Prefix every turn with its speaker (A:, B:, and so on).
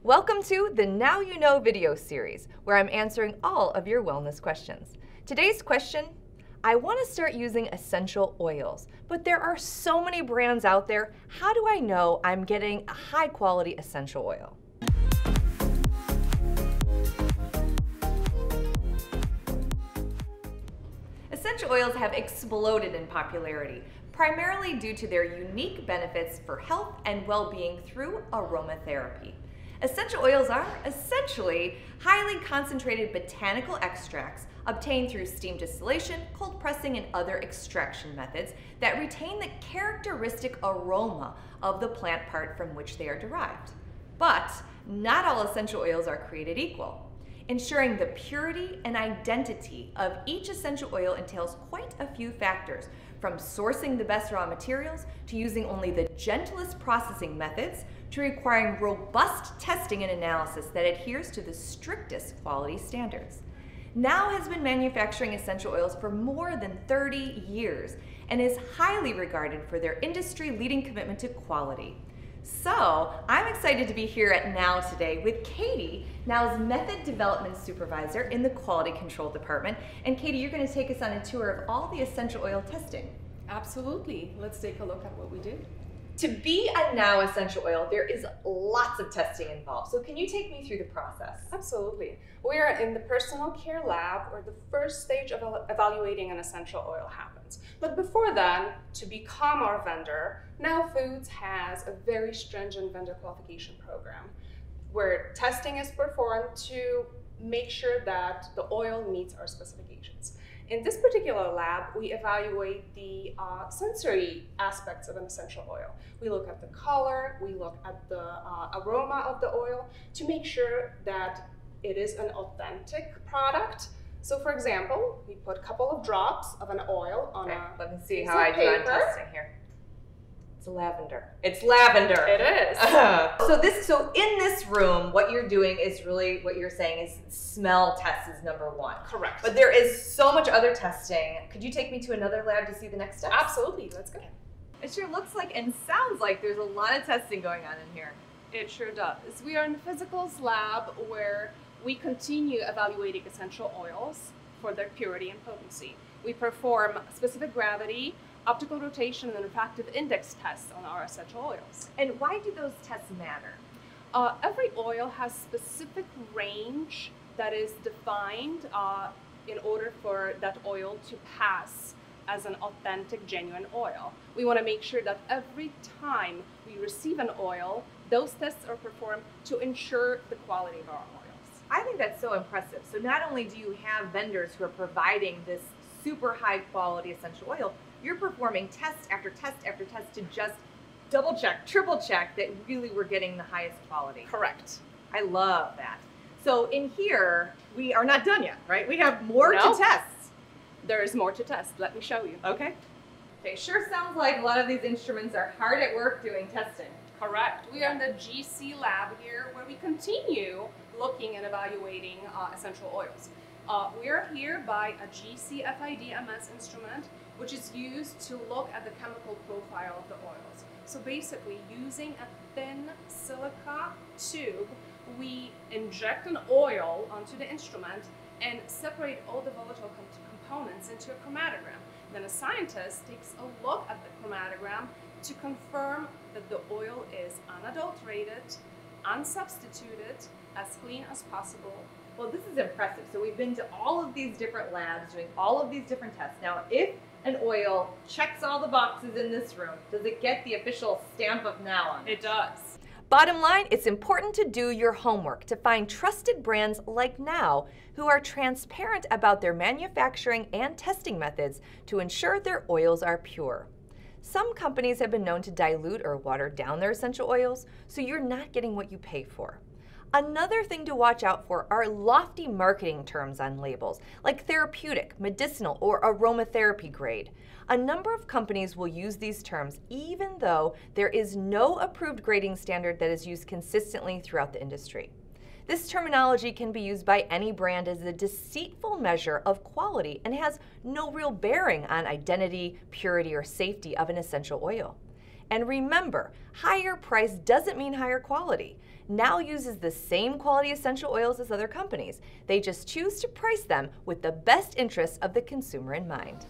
A: Welcome to the Now You Know video series, where I'm answering all of your wellness questions. Today's question: I want to start using essential oils, but there are so many brands out there. How do I know I'm getting a high quality essential oil? Essential oils have exploded in popularity, primarily due to their unique benefits for health and well-being through aromatherapy. Essential oils are essentially highly concentrated botanical extracts obtained through steam distillation, cold pressing, and other extraction methods that retain the characteristic aroma of the plant part from which they are derived. But not all essential oils are created equal. Ensuring the purity and identity of each essential oil entails quite a few factors, from sourcing the best raw materials to using only the gentlest processing methods to requiring robust testing and analysis that adheres to the strictest quality standards. Now has been manufacturing essential oils for more than 30 years and is highly regarded for their industry-leading commitment to quality. So I'm excited to be here at Now today with Katie, Now's Method Development Supervisor in the Quality Control Department. And Katie, you're going to take us on a tour of all the essential oil testing.
B: Absolutely. Let's take a look at what we do.
A: To be a Now essential oil, there is lots of testing involved. So can you take me through the process?
B: Absolutely. We are in the personal care lab, where the first stage of evaluating an essential oil happens. But before then, to become our vendor, Now Foods has a very stringent vendor qualification program where testing is performed to make sure that the oil meets our specifications. In this particular lab, we evaluate the sensory aspects of an essential oil. We look at the color, we look at the aroma of the oil to make sure that it is an authentic product. So for example, we put a couple of drops of an oil on a
A: let me see
B: piece
A: how
B: of
A: I do on
B: paper.
A: testing here. It's lavender. It's lavender.
B: It is.
A: So in this room, what you're doing is really, what you're saying is smell test is number one.
B: Correct.
A: But there is so much other testing. Could you take me to another lab to see the next steps?
B: Absolutely. Let's go.
A: It sure looks like and sounds like there's a lot of testing going on in here.
B: It sure does. We are in the physicals lab where we continue evaluating essential oils for their purity and potency. We perform specific gravity, optical rotation, and refractive index tests on our essential oils.
A: And why do those tests matter?
B: Every oil has specific range that is defined in order for that oil to pass as an authentic, genuine oil. We want to make sure that every time we receive an oil, those tests are performed to ensure the quality of our oils.
A: I think that's so impressive. So not only do you have vendors who are providing this super high quality essential oil, you're performing test after test after test to just double check, triple check that really we're getting the highest quality.
B: Correct.
A: I love that. So in here, we are not done yet, right? We have more to test.
B: There is more to test. Let me show you.
A: Okay. Okay, sure sounds like a lot of these instruments are hard at work doing testing.
B: Correct. We are in the GC lab here, where we continue looking and evaluating essential oils. We are here by a GC FID-MS instrument, which is used to look at the chemical profile of the oils. So basically, using a thin silica tube, we inject an oil onto the instrument and separate all the volatile components into a chromatogram. Then a scientist takes a look at the chromatogram to confirm that the oil is unadulterated, unsubstituted, as clean as possible.
A: Well, this is impressive. So we've been to all of these different labs doing all of these different tests. Now, if an oil checks all the boxes in this room, does it get the official stamp of Now on it?
B: It does.
A: Bottom line, it's important to do your homework to find trusted brands like Now who are transparent about their manufacturing and testing methods to ensure their oils are pure. Some companies have been known to dilute or water down their essential oils, so you're not getting what you pay for. Another thing to watch out for are lofty marketing terms on labels, like therapeutic, medicinal, or aromatherapy grade. A number of companies will use these terms even though there is no approved grading standard that is used consistently throughout the industry. This terminology can be used by any brand as a deceitful measure of quality and has no real bearing on identity, purity, or safety of an essential oil. And remember, higher price doesn't mean higher quality. now uses the same quality essential oils as other companies. They just choose to price them with the best interests of the consumer in mind.